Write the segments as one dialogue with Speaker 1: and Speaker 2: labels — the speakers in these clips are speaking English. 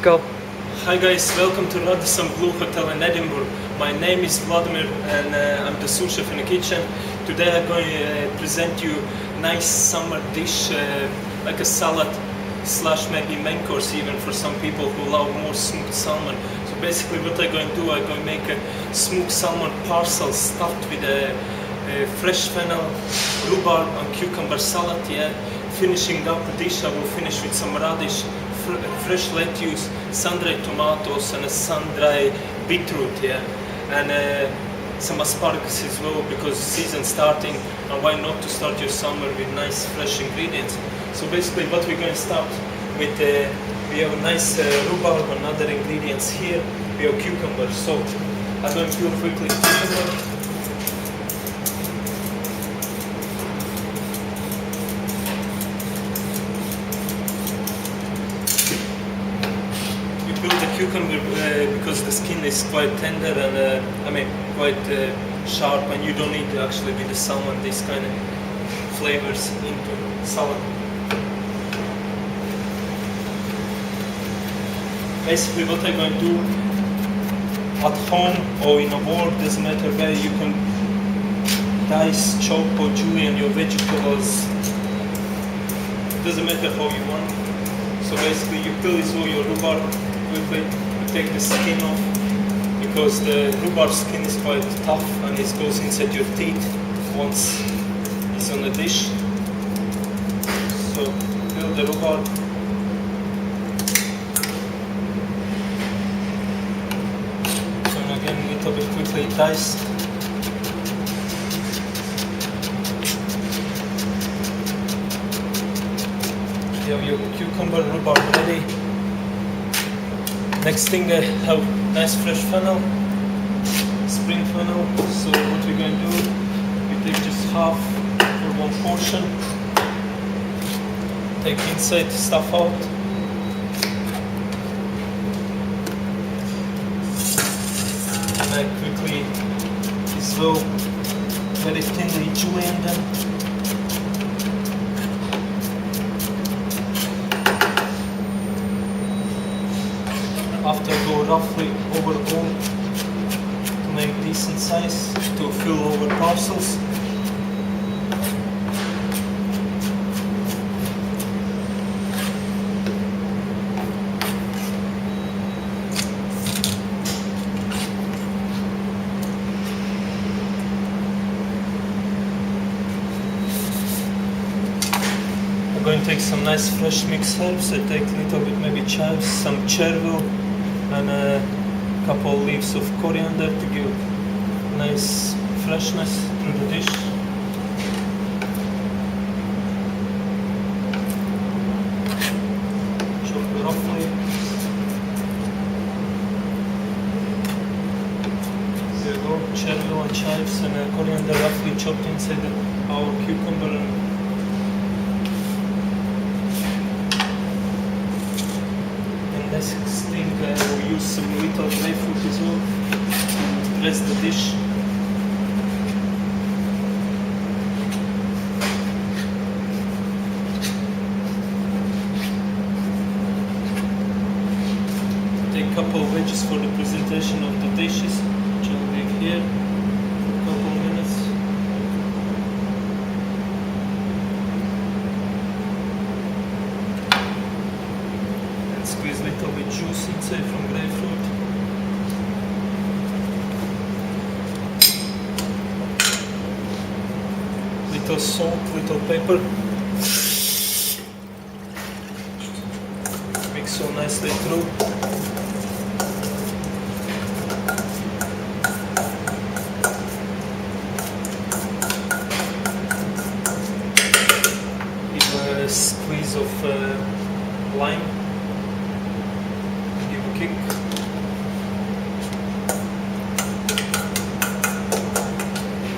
Speaker 1: go.
Speaker 2: Hi guys, welcome to Radisson Blu Hotel in Edinburgh. My name is Vladimir and I'm the sous chef in the kitchen. Today I'm going to present you a nice summer dish like a salad slash maybe main course even for some people who love more smoked salmon. So basically what I'm going to do, I'm going to make a smoked salmon parcel stuffed with a fresh fennel, rhubarb and cucumber salad. Yeah. Finishing up the dish, I will finish with some radish, fresh lettuce, sun-dried tomatoes and a sun-dried beetroot, yeah, and some asparagus as well because season starting, and why not to start your summer with nice fresh ingredients. So basically what we're going to start with, we have a nice rhubarb and other ingredients here, we have cucumber, so I'm going to peel quickly cucumber. Cucumber because the skin is quite tender and quite sharp, and you don't need actually with the salmon this kind of flavors into salad. Basically what I'm going to do at home or in a board, doesn't matter where, you can dice, chop or julienne your vegetables, doesn't matter how you want. So basically you peel this all your rhubarb quickly, you take the skin off because the rhubarb skin is quite tough and it goes inside your teeth once it's on the dish. So peel the rhubarb. So again a little bit quickly diced. You have your cucumber, rhubarb ready. Next thing, I have nice fresh fennel, spring fennel. So what we're going to do, we take just half for one portion, take inside stuff out, and I quickly as well very thinly julienne them. After go roughly over all to make decent size to fill over parcels. I'm going to take some nice fresh mixed herbs. I take a little bit maybe chives, some chervil, and a couple leaves of coriander to give nice freshness to the dish. Chop it roughly. There you go, chervil and chives and coriander roughly chopped inside our cucumber. And next thing, we'll use some little grapefruit as well to dress the dish. Take a couple of veggies for the presentation of the dishes, which I'll leave here for a couple of minutes. Squeeze a little bit juice inside from grapefruit. Little salt, little pepper. Mix so nicely through. Give a squeeze of lime. Kick.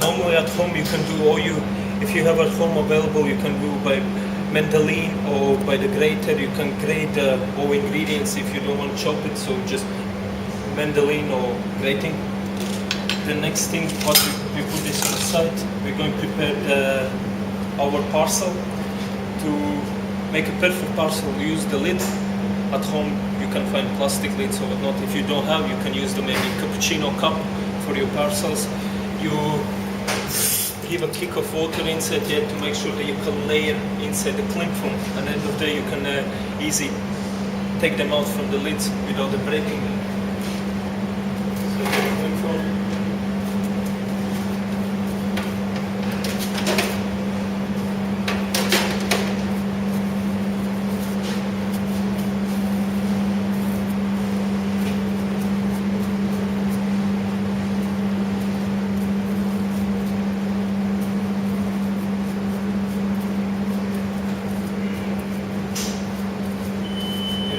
Speaker 2: Normally at home you can do, if you have at home available, you can do by mandolin or by the grater. You can grate all ingredients if you don't want to chop it, so just mandolin or grating. The next thing, what we put this on the side, we're going to prepare our parcel. To make a perfect parcel, we use the lid. At home you can find plastic lids or whatnot. If you don't have, you can use the maybe cappuccino cup for your parcels. You give a kick of water inside here to make sure that you can layer inside the cling film, and at the end of the day you can easily take them out from the lids without breaking them. So the cling film.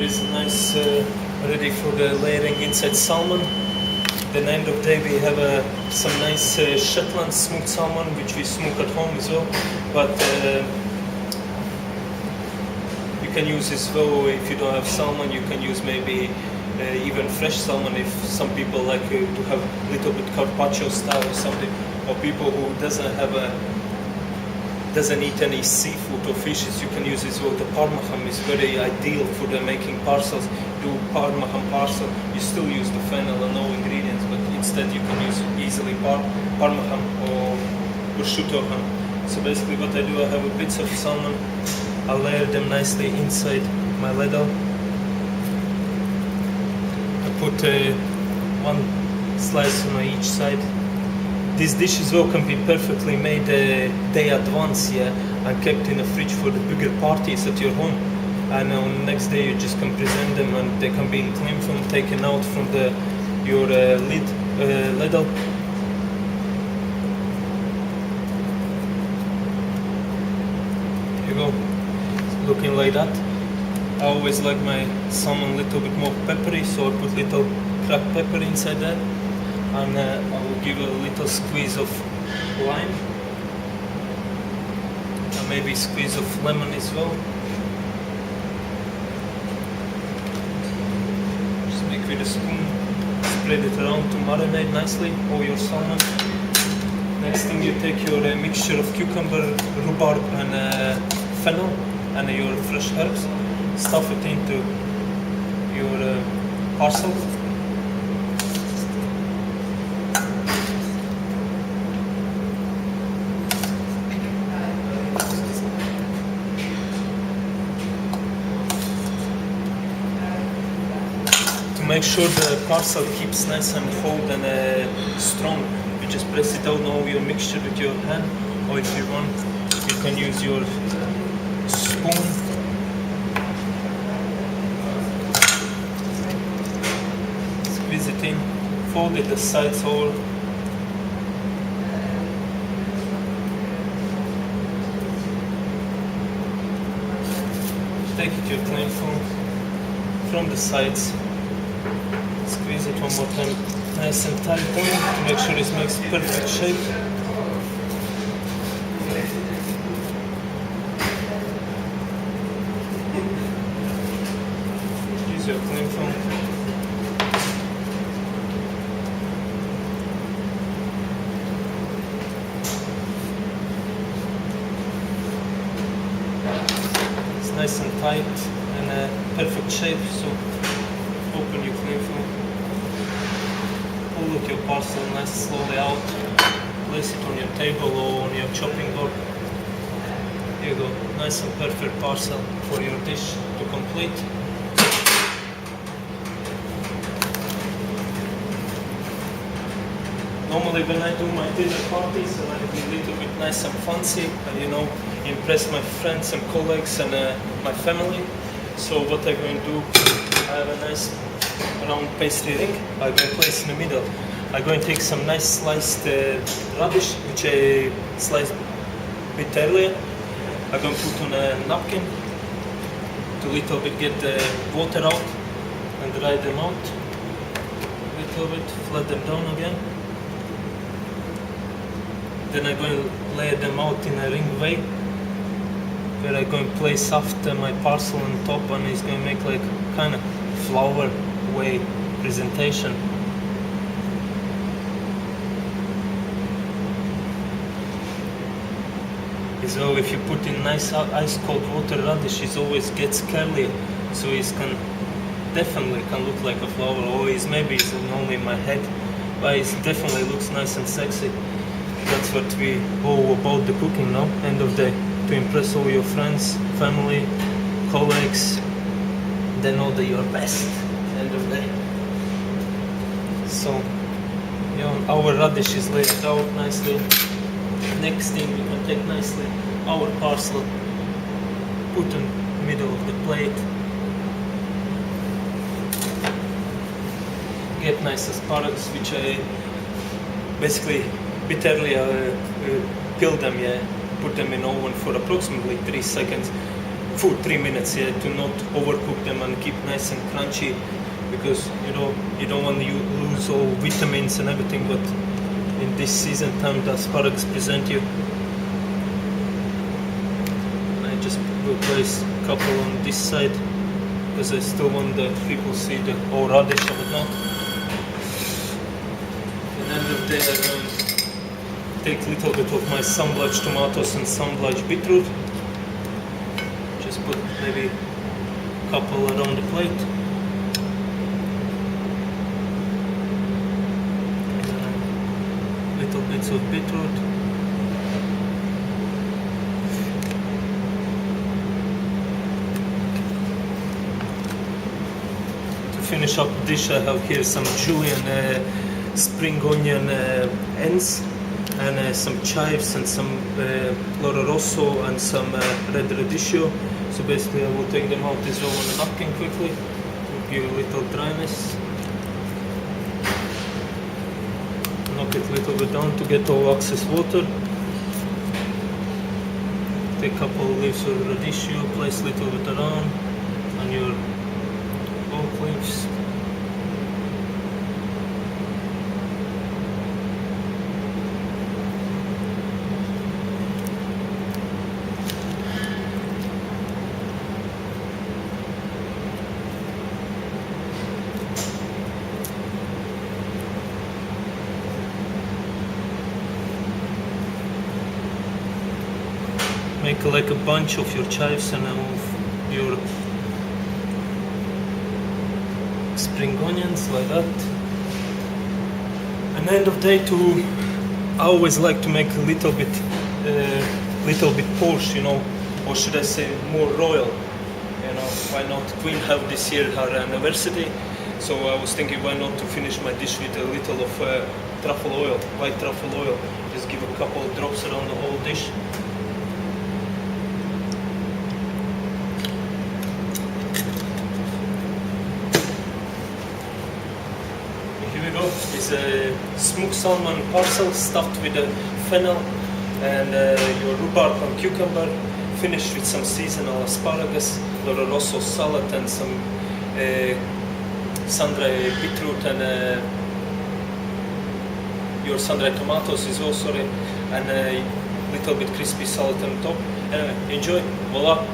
Speaker 2: Is nice ready for the layering inside salmon. Then end of the day we have some nice Shetland smoked salmon which we smoke at home as well, but you can use as well if you don't have salmon. You can use maybe even fresh salmon if some people like to have a little bit carpaccio style or something, or people who doesn't eat any seafood or fishes. You can use as well. The parmesan is very ideal for the making parcels. Do parmesan parcel, you still use the fennel and no ingredients, but instead you can use easily parmesan or prosciutto ham. So basically what I do, I have a bits of salmon, I layer them nicely inside my ladle. I put one slice on each side. This dish as well can be perfectly made a day advance, yeah, and kept in the fridge for the bigger parties at your home. And on the next day you just can present them, and they can be in cling film, taken out from your ladle. There you go, looking like that. I always like my salmon a little bit more peppery, so I put little cracked pepper inside there. And I will give a little squeeze of lime, and maybe squeeze of lemon as well. Just make with a spoon, spread it around to marinate nicely all your salmon. Next thing, you take your mixture of cucumber, rhubarb and fennel and your fresh herbs, stuff it into your parcel. Make sure the parcel keeps nice and hold and strong. You just press it out all your mixture with your hand, or if you want, you can use your spoon. Squeeze it in, fold it the sides over. Take it your cling film from the sides. Squeeze it one more time, nice and tight down to make sure it makes perfect shape. Use your cling film. It's nice and tight and perfect shape, so open your cling film. Pull out your parcel nice slowly out, place it on your table or on your chopping board. There you go, nice and perfect parcel for your dish to complete. Normally when I do my dinner parties, I like to be a little bit nice and fancy and impress my friends and colleagues and my family. So what I'm going to do, I have a nice round pastry ring. I'm going to place in the middle. I'm going to take some nice sliced radish, which I sliced a bit earlier. I'm going to put on a napkin to little bit get the water out and dry them out. A little bit, flat them down again. Then I'm going to lay them out in a ring way, where I'm going to place after my parcel on top, and it's going to make like kind of flower way presentation. So if you put in nice ice cold water radish, it always gets curly, so it can definitely can look like a flower, or maybe it's only in my head, but it definitely looks nice and sexy. That's what we all about the cooking now, end of the day, to impress all your friends, family, colleagues, they know that you're best, end of the day. So, our radish is laid out nicely. Next thing we can take nicely our parcel, put in the middle of the plate. Get nice asparagus, which I basically bit earlier peel them, put them in oven for approximately 3 seconds, 3 minutes, to not overcook them and keep nice and crunchy, because you don't want to lose all vitamins and everything. But in this season time, the asparagus present you. And I just will place a couple on this side because I still want the people see the whole radish and whatnot. At the end of the day, I'm going to take a little bit of my sunblush tomatoes and sunblush beetroot. Just put maybe a couple around the plate. Little bits of beetroot. To finish up the dish, I have here some julienne spring onion ends, and some chives, and some loro rosso, and some red radicchio. So basically I will take them out as well on a napkin quickly, to give a little dryness. Knock it a little bit down to get all excess water. Take a couple of leaves of radicchio, place a little bit around on your oak leaves. Make like a bunch of your chives and of your spring onions, like that. And end of day, I always like to make a little bit posh, or should I say more royal. Why not? Queen have this year her anniversary, so I was thinking, why not to finish my dish with a little of truffle oil, white truffle oil. Just give a couple of drops around the whole dish. Is a smoked salmon parcel stuffed with a fennel and your rhubarb and cucumber, finished with some seasonal asparagus, loro rosso salad, and some sun-dried beetroot, and your sun-dried tomatoes is also, and a little bit crispy salad on top. Anyway, enjoy. Voila!